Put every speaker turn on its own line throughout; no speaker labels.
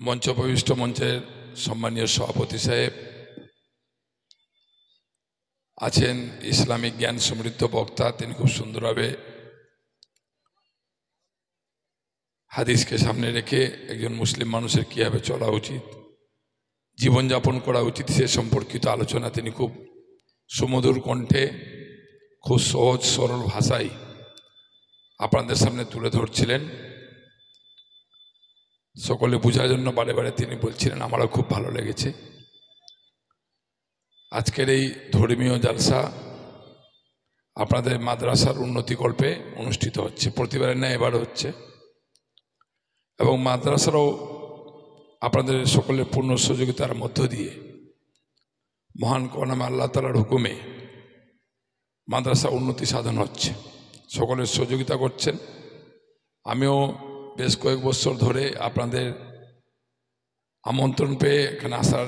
মঞ্চপ্রবিষ্ট মঞ্চের সম্মানীয় সভাপতি সাহেব আছেন, ইসলামিক জ্ঞান সমৃদ্ধ বক্তা। তিনি খুব সুন্দরভাবে হাদিসকে সামনে রেখে একজন মুসলিম মানুষের কীভাবে চলা উচিত, জীবনযাপন করা উচিত সে সম্পর্কিত আলোচনা তিনি খুব সুমধুর কণ্ঠে, খুব সহজ সরল ভাষায় আপনাদের সামনে তুলে ধরছিলেন। সকলে বোঝার জন্য বারে বারে তিনি বলছিলেন, আমারও খুব ভালো লেগেছে। আজকের এই ধর্মীয় জালসা আপনাদের মাদ্রাসার উন্নতিকল্পে অনুষ্ঠিত হচ্ছে, প্রতিবারের ন্যায় এবারও হচ্ছে, এবং মাদ্রাসারও আপনাদের সকলের পূর্ণ সহযোগিতার মধ্য দিয়ে মহান করুণাময় আল্লাহ তাআলার হুকুমে মাদ্রাসা উন্নতি সাধন হচ্ছে। সকলের সহযোগিতা করছেন। আমিও বেশ কয়েক বছর ধরে আপনাদের আমন্ত্রণ পেয়ে এখানে আসার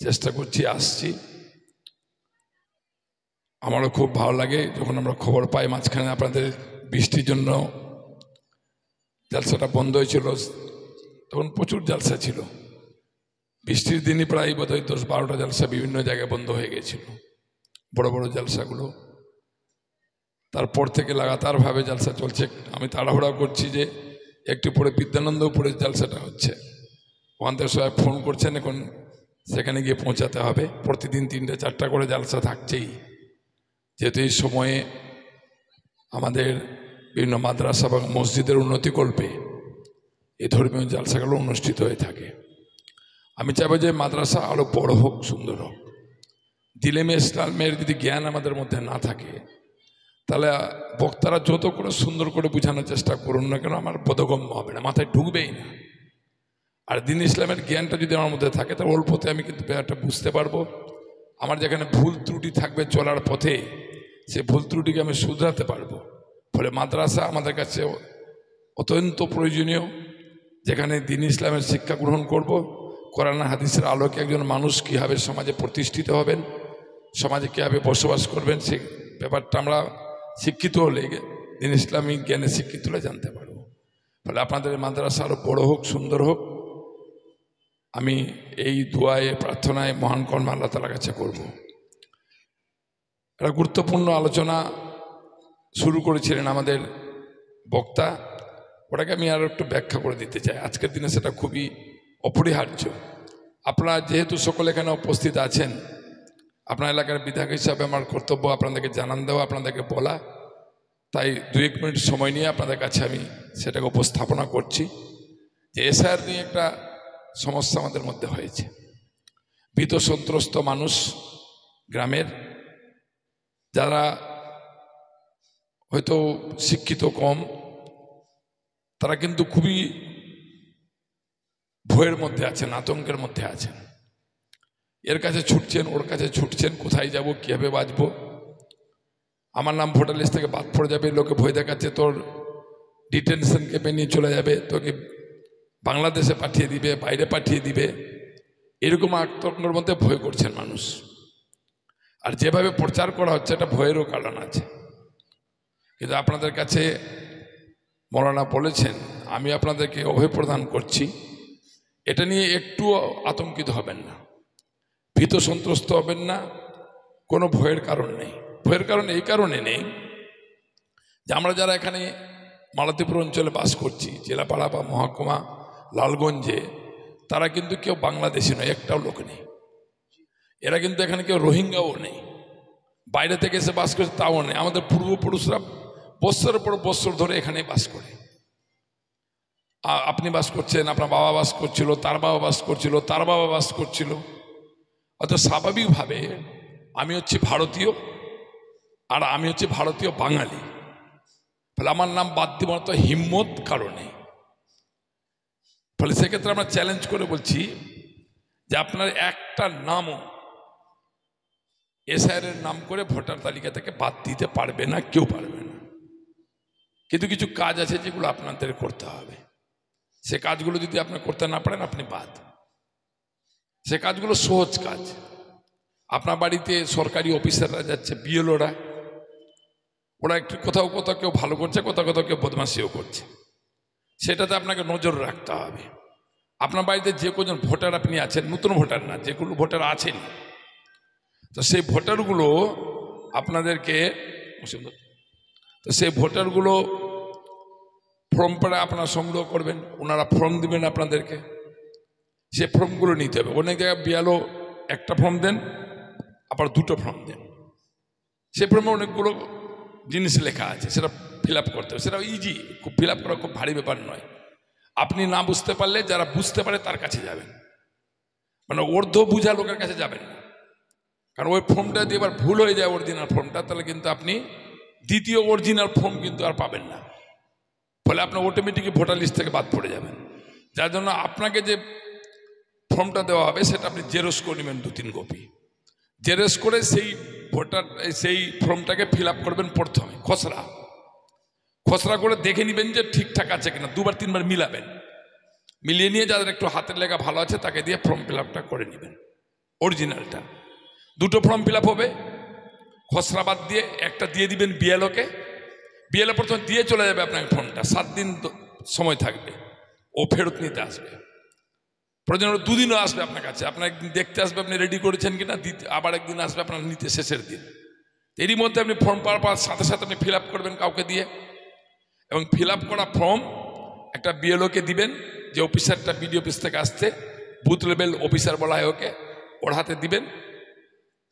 চেষ্টা করছি, আসছি। আমারও খুব ভালো লাগে যখন আমরা খবর পাই মাঝখানে আপনাদের বৃষ্টির জন্য জালসাটা বন্ধ হয়েছিল, তখন প্রচুর জালসা ছিল। বৃষ্টির দিনই প্রায় বোধহয় 10-12টা জালসা বিভিন্ন জায়গায় বন্ধ হয়ে গেছিল, বড় বড় জালসাগুলো। তারপর থেকে লাগাতারভাবে জালসা চলছে। আমি তাড়াহুড়া করছি যে একটু পরে বিদ্যানন্দপুরে জালসাটা হচ্ছে, ওখান থেকে সবাই ফোন করছেন, এখন সেখানে গিয়ে পৌঁছাতে হবে। প্রতিদিন 3-4টা করে জালসা থাকছেই, যেহেতু এই সময়ে আমাদের বিভিন্ন মাদ্রাসা এবং মসজিদের উন্নতিকল্পে এই ধর্মীয় জালসাগুলো অনুষ্ঠিত হয়ে থাকে। আমি চাইব যে মাদ্রাসা আরও বড় হোক, সুন্দর হোক। দিলেমে ইসলামের যদি জ্ঞান আমাদের মধ্যে না থাকে, তাহলে বক্তারা যত করে সুন্দর করে বোঝানোর চেষ্টা করুন না কেন, আমার বোধগম্য হবে না, মাথায় ঢুকবেই না। আর দিন ইসলামের জ্ঞানটা যদি আমার মধ্যে থাকে, তাহলে অল্পতে আমি কিন্তু ব্যাপারটা বুঝতে পারবো। আমার যেখানে ভুল ত্রুটি থাকবে চলার পথে, সে ভুল ত্রুটিকে আমি শুধরাতে পারবো। ফলে মাদ্রাসা আমাদের কাছে অত্যন্ত প্রয়োজনীয়, যেখানে দিন ইসলামের শিক্ষা গ্রহণ করব। কোরআন হাদিসের আলোকে একজন মানুষ কীভাবে সমাজে প্রতিষ্ঠিত হবেন, সমাজে কীভাবে বসবাস করবেন, সেই ব্যাপারটা আমরা শিক্ষিত হলে, দিন ইসলামিক জ্ঞানে শিক্ষিত হলে জানতে পারব। ফলে আপনাদের মাদ্রাসা আরও বড় হোক, সুন্দর হোক, আমি এই দোয়ায় প্রার্থনায় মহান কর্ম আল্লাহ তাআলার কাছে করব। একটা গুরুত্বপূর্ণ আলোচনা শুরু করেছিলেন আমাদের বক্তা, ওটাকে আমি আরও একটু ব্যাখ্যা করে দিতে চাই। আজকের দিনে সেটা খুবই অপরিহার্য। আপনারা যেহেতু সকলে এখানে উপস্থিত আছেন, আপনার এলাকার বিধায়ক হিসাবে আমার কর্তব্য আপনাদেরকে জানান দেওয়া, আপনাদেরকে বলা। তাই 2-1 মিনিট সময় নিয়ে আপনাদের কাছে আমি সেটাকে উপস্থাপনা করছি যে এসআইআর নিয়ে একটা সমস্যা আমাদের মধ্যে হয়েছে। ভীত সন্ত্রস্ত মানুষ গ্রামের, যারা হয়তো শিক্ষিত কম, তারা কিন্তু খুবই ভয়ের মধ্যে আছেন, আতঙ্কের মধ্যে আছেন। এর কাছে ছুটছেন, ওর কাছে ছুটছেন, কোথায় যাব, কীভাবে বাঁচবো, আমার নাম ভোটার লিস্ট থেকে বাদ পড়ে যাবে, লোকে ভয় দেখাচ্ছে তোর ডিটেনশন ক্যাম্পে নিয়ে চলে যাবে, তোকে বাংলাদেশে পাঠিয়ে দিবে, বাইরে পাঠিয়ে দিবে, এরকম আতঙ্কের মধ্যে ভয় করছেন মানুষ। আর যেভাবে প্রচার করা হচ্ছে, এটা ভয়েরও কারণ আছে। কিন্তু আপনাদের কাছে মৌলানা বলেছেন, আমি আপনাদেরকে অভয় প্রদান করছি, এটা নিয়ে একটু আতঙ্কিত হবেন না, ভীত সন্ত্রস্ত হবেন না, কোনো ভয়ের কারণ নেই। ভয়ের কারণ এই কারণে নেই যে আমরা যারা এখানে মালতীপুর অঞ্চলে বাস করছি, জেলাপাড়া বা মহকুমা লালগঞ্জে, তারা কিন্তু কেউ বাংলাদেশি নয়, একটাও লোক নেই। এরা কিন্তু এখানে কেউ রোহিঙ্গাও নেই, বাইরে থেকে এসে বাস করছে তাও নেই। আমাদের পূর্বপুরুষরা বৎসরের পর বৎসর ধরে এখানে বাস করে। আপনি বাস করছেন, আপনার বাবা বাস করছিল, তার বাবা বাস করছিল, তার বাবা বাস করছিল। অর্থাৎ স্বাভাবিকভাবে আমি হচ্ছি ভারতীয়, আর আমি হচ্ছে ভারতীয় বাঙালি। ফলে আমার নাম বাদ দিব না তো হিম্মত কারণে। ফলে সেক্ষেত্রে আমরা চ্যালেঞ্জ করে বলছি যে আপনার একটা নামও এসআইআর নাম করে ভোটার তালিকা থেকে বাদ দিতে পারবে না, কেউ পারবে না। কিন্তু কিছু কাজ আছে যেগুলো আপনাদের করতে হবে। সে কাজগুলো যদি আপনি করতে না পারেন, আপনি বাদ। সে কাজগুলো সহজ কাজ। আপনার বাড়িতে সরকারি অফিসাররা যাচ্ছে, বিএলওরা, ওরা একটু কোথাও কোথাও কেউ ভালো করছে, কোথাও কোথাও কেউ বদমাশিও করছে, সেটাতে আপনাকে নজর রাখতে হবে। আপনার বাড়িতে যে কজন ভোটার আপনি আছেন, নতুন ভোটার না, যেগুলো ভোটার আছেন, তো সেই ভোটারগুলো আপনাদেরকে, তো সেই ভোটারগুলো ফর্ম পড়ে আপনারা সংগ্রহ করবেন, ওনারা ফর্ম দিবেন আপনাদেরকে, সে ফর্মগুলো নিতে হবে। অনেক জায়গায় বিয়ালো একটা ফর্ম দেন, আবার দুটো ফর্ম দেন, সে ফর্মে অনেকগুলো জিনিস লেখা আছে, সেটা ফিল আপ করতে হবে। সেটা ইজি, খুব ফিল আপ করা খুব ভারী ব্যাপার নয়। আপনি না বুঝতে পারলে যারা বুঝতে পারে তার কাছে যাবেন, মানে অর্ধ বুঝা লোকের কাছে যাবেন না, কারণ ওই ফর্মটা দিয়ে এবার ভুল হয়ে যায় অরিজিনাল ফর্মটা, তাহলে কিন্তু আপনি দ্বিতীয় অরিজিনাল ফর্ম কিন্তু আর পাবেন না, ফলে আপনার অটোমেটিকই ভোটার লিস্ট থেকে বাদ পড়ে যাবেন। যার জন্য আপনাকে যে ফর্মটা দেওয়া হবে সেটা আপনি জেরক্স করে নেবেন 2-3 কপি, জেরক্স করে সেই ফর্মটাকে ফিল আপ করবেন প্রথমে খসড়া করে দেখে নেবেন যে ঠিকঠাক আছে কিনা, 2-3 বার মিলাবেন, মিলিয়ে নিয়ে যাদের একটু হাতের লেখা ভালো আছে তাকে দিয়ে ফর্ম ফিল আপটা করে নেবেন অরিজিনালটা। 2টো ফর্ম ফিল আপ হবে, খসড়া বাদ দিয়ে একটা দিয়ে দিবেন বিএলওকে। বিএলও প্রথমে দিয়ে চলে যাবে আপনাকে ফর্মটা, 7 দিন সময় থাকবে, ও ফেরত নিতে আসবে। প্রয়োজন 2 দিনও আসবে আপনার কাছে, আপনার একদিন দেখতে আসবে আপনি রেডি করেছেন কিনা, আবার একদিন আসবে আপনার নিতে শেষের দিন। এরই মধ্যে আপনি ফর্ম পাওয়ার সাথে সাথে আপনি ফিল আপ করবেন কাউকে দিয়ে, এবং ফিল আপ করা ফর্ম একটা বিএলওকে দিবেন, যে অফিসারটা বিডি অফিস থেকে আসছে, বুথ লেভেল অফিসার বলা হয় ওকে, ওর হাতে দিবেন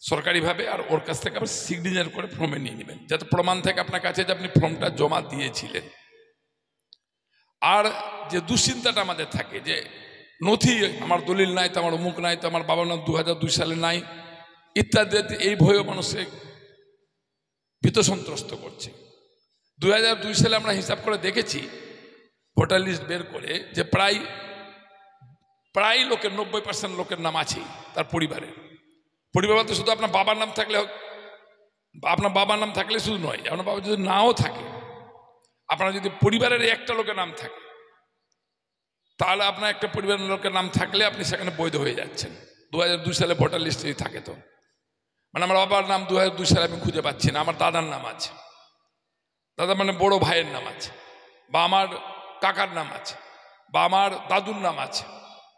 সরকারিভাবে, আর ওর কাছ থেকে আবার সিগনেচার করে ফর্মে নিয়ে নেবেন, যাতে প্রমাণ থাকে আপনার কাছে যে আপনি ফর্মটা জমা দিয়েছিলেন। আর যে দুশ্চিন্তাটা আমাদের থাকে যে নথি, আমার দলিল নাই তো, আমার অমুক নাই তো, আমার বাবার নাম 2002 সালে নাই ইত্যাদি, এই ভয়েও মানুষকে ভীত সন্ত্রস্ত করছে। 2002 সালে আমরা হিসাব করে দেখেছি, ভোটার লিস্ট বের করে, যে প্রায় লোকের 90% লোকের নাম আছেই তার পরিবার বলতে শুধু আপনার বাবার নাম থাকলে, আপনার বাবার নাম থাকলে শুধু নয়, আপনার বাবা যদি নাও থাকে, আপনার যদি পরিবারের একটা লোকের নাম থাকে, তাহলে আপনার একটা পরিবারের লোকের নাম থাকলে আপনি সেখানে বৈধ হয়ে যাচ্ছেন। 2002 সালে ভোটার লিস্টে থাকে, তো মানে আমার বাবার নাম 2002 সালে আমি খুঁজে পাচ্ছি না, আমার দাদার নাম আছে, দাদা মানে বড় ভাইয়ের নাম আছে, বা আমার কাকার নাম আছে, বা আমার দাদুর নাম আছে,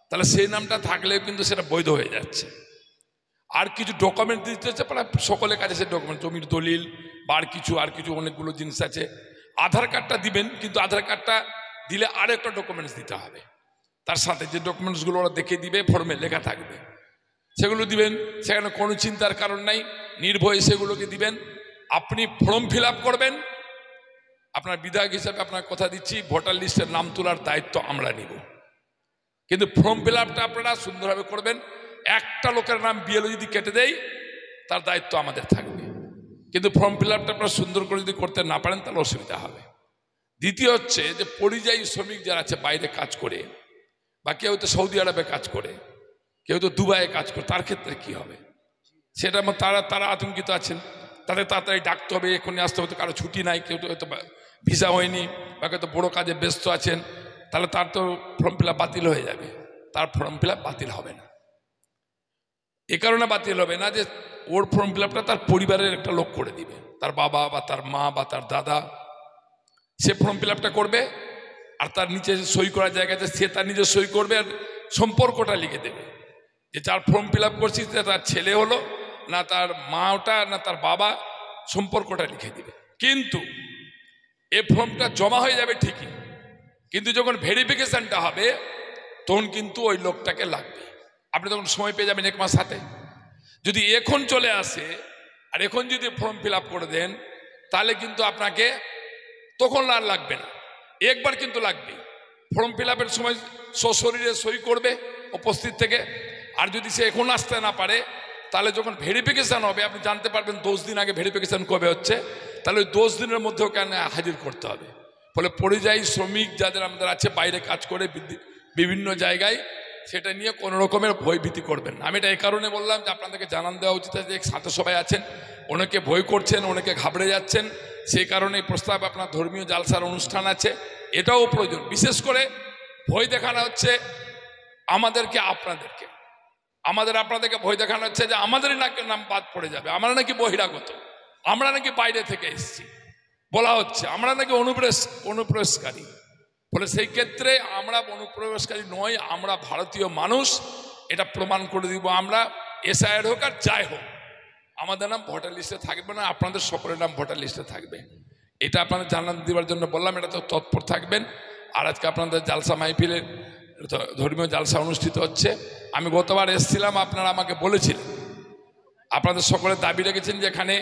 তাহলে সেই নামটা থাকলেও কিন্তু সেটা বৈধ হয়ে যাচ্ছে। আর কিছু ডকুমেন্ট দিতে হচ্ছে, প্রায় সকলের কাছে সে ডকুমেন্ট, জমির দলিল বা আর কিছু অনেকগুলো জিনিস আছে। আধার কার্ডটা দিবেন, কিন্তু আধার কার্ডটা দিলে আর একটা ডকুমেন্টস দিতে হবে, তার সাথে যে ডকুমেন্টসগুলো ওরা দেখে দিবে, ফর্মে লেখা থাকবে, সেগুলো দিবেন। সেখানে কোনো চিন্তার কারণ নাই, নির্ভয়ে সেগুলোকে দিবেন। আপনি ফর্ম ফিল আপ করবেন, আপনার বিধায়ক হিসাবে আপনার কথা দিচ্ছি, ভোটার লিস্টের নাম তোলার দায়িত্ব আমরা নিব, কিন্তু ফর্ম ফিল আপটা আপনারা সুন্দরভাবে করবেন। একটা লোকের নাম বিএলও যদি কেটে দেয়, তার দায়িত্ব আমাদের থাকবে, কিন্তু ফর্ম ফিল আপটা আপনারা সুন্দর করে যদি করতে না পারেন তাহলে অসুবিধা হবে। দ্বিতীয় হচ্ছে যে পরিযায়ী শ্রমিক যারা আছে, বাইরে কাজ করে, বা কেউ তো সৌদি আরবে কাজ করে, কেউ তো দুবাইয়ে কাজ করে, তার ক্ষেত্রে কি হবে সেটা তারা আতঙ্কিত আছেন। তাদের তাড়াতাড়ি ডাকতে হবে, এখনই আসতে হবে, কারো ছুটি নাই, কেউ তো হয়তো ভিসা হয়নি, বা কেউ তো বড়ো কাজে ব্যস্ত আছেন, তাহলে তার তো ফর্ম ফিল আপ বাতিল হয়ে যাবে, তার ফর্ম ফিল আপ বাতিল হবে না। এ কারণে বাতিল হবে না যে ওর ফর্ম ফিল আপটা তার পরিবারের একটা লোক করে দিবে, তার বাবা বা তার মা বা তার দাদা, সে ফর্ম ফিল আপটা করবে, আর তার নিচে সই করার জায়গাতে সে তার নিজে সই করবে, আর সম্পর্কটা লিখে দেবে যে যার ফর্ম ফিল আপ করছি তার ছেলে হলো না, তার মা ওটা না, তার বাবা, সম্পর্কটা লিখে দিবে। কিন্তু এই ফর্মটা জমা হয়ে যাবে ঠিকই, কিন্তু যখন ভেরিফিকেশনটা হবে তখন কিন্তু ওই লোকটাকে লাগবে। আপনি তখন সময় পেয়ে যাবেন 1 মাস হাতে। যদি এখন চলে আসে আর এখন যদি ফর্ম ফিল আপ করে দেন, তাহলে কিন্তু আপনাকে তখন আর লাগবে না, একবার কিন্তু লাগবে। ফর্ম ফিল আপের সময় সশরীরে সই করবে উপস্থিত থেকে, আর যদি সে এখন আসতে না পারে, তাহলে যখন ভেরিফিকেশন হবে আপনি জানতে পারবেন 10 দিন আগে ভেরিফিকেশন কবে হচ্ছে, তাহলে ওই 10 দিনের মধ্যে ওকে হাজির করতে হবে। ফলে পরিযায়ী শ্রমিক যাদের আমাদের আছে, বাইরে কাজ করে বিভিন্ন জায়গায়, সেটা নিয়ে কোনো রকমের ভয়ভীতি করবেন না। আমি এটা এই কারণে বললাম যে আপনাদেরকে জানান দেওয়া উচিত, যে সাথে সবাই আছেন, অনেকে ভয় করছেন, অনেকে ঘাবড়ে যাচ্ছেন, সেই কারণে এই প্রস্তাব আপনার ধর্মীয় জালসার অনুষ্ঠান আছে, এটাও প্রয়োজন। বিশেষ করে ভয় দেখানো হচ্ছে আমাদেরকে আপনাদেরকে ভয় দেখানো হচ্ছে যে আমাদেরই নাম বাদ পড়ে যাবে, আমরা নাকি বহিরাগত, আমরা নাকি বাইরে থেকে এসেছি, বলা হচ্ছে আমরা নাকি অনুপ্রবেশকারী। ফলে সেই ক্ষেত্রে আমরা অনুপ্রবেশকারী নই, আমরা ভারতীয় মানুষ, এটা প্রমাণ করে দিব। আমরা এসআইআর হোক আর যাই হোক, আমাদের নাম ভোটার লিস্টে থাকবে না, আপনাদের সকলের নাম ভোটার লিস্টে থাকবে। এটা আপনাদের জানান দেওয়ার জন্য বললাম, এটা তো তৎপর থাকবেন। আর আজকে আপনাদের জালসা মাহফিলের ধর্মীয় জালসা অনুষ্ঠিত হচ্ছে। আমি গতবার এসেছিলাম, আপনারা আমাকে বলেছিলেন, আপনাদের সকলের দাবি রেখেছেন যে এখানে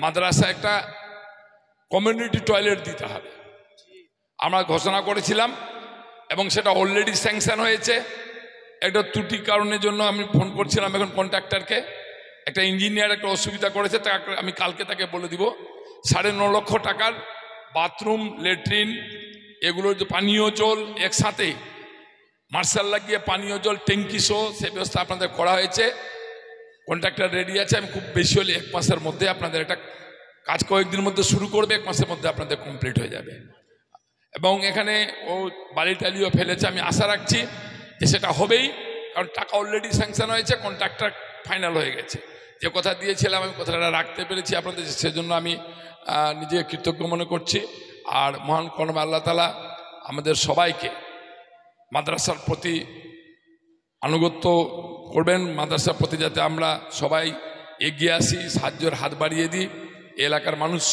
মাদ্রাসা একটা কমিউনিটি টয়লেট দিতে হবে। আমরা ঘোষণা করেছিলাম এবং সেটা অলরেডি স্যাংশন হয়েছে। একটা ত্রুটি কারণের জন্য আমি ফোন করছিলাম এখন কন্ট্রাক্টরকে, একটা ইঞ্জিনিয়ার একটা অসুবিধা করেছে, তাকে আমি কালকে তাকে বলে দিব 9.5 লক্ষ টাকার বাথরুম, ল্যাট্রিন, এগুলোর যে পানীয় জল একসাথে মার্শাল লাগিয়ে পানীয় জল ট্যাঙ্কি সহ সে ব্যবস্থা আপনাদের করা হয়েছে। কন্ট্রাক্টর রেডি আছে। আমি খুব বেশি হলে 1 মাসের মধ্যে আপনাদের একটা কাজ কয়েকদিনের মধ্যে শুরু করবে, 1 মাসের মধ্যে আপনাদের কমপ্লিট হয়ে যাবে। এবং এখানে ও বালি টালিও ফেলেছে, আমি আশা রাখছি যে সেটা হবেই, কারণ টাকা অলরেডি স্যাংশন হয়েছে, কন্ট্রাক্টর ফাইনাল হয়ে গেছে। যে কথা দিয়েছিলাম আমি কথাটা রাখতে পেরেছি আপনাদের, সেজন্য আমি নিজেকে কৃতজ্ঞ মনে করছি। আর মহান করম আল্লাহ তাআলা আমাদের সবাইকে মাদ্রাসার প্রতি আনুগত্য করবেন, মাদ্রাসার প্রতি যাতে আমরা সবাই এগিয়ে আসি, সাহায্যের হাত বাড়িয়ে দিই। এলাকার মানুষ,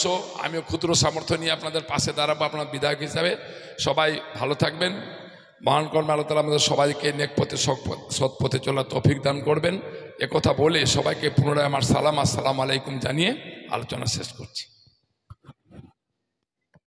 আমিও ক্ষুদ্র সামর্থ্য নিয়ে আপনাদের পাশে দাঁড়াবো আপনার বিধায়ক হিসাবে। সবাই ভালো থাকবেন। মহান কর্মে আল্লাহ তাআলা আমাদের সবাইকে নেক পথে সৎ পথে চলার তৌফিক দান করবেন। একথা বলে সবাইকে পুনরায় আমার সালাম, আসসালামু আলাইকুম জানিয়ে আলোচনা শেষ করছি।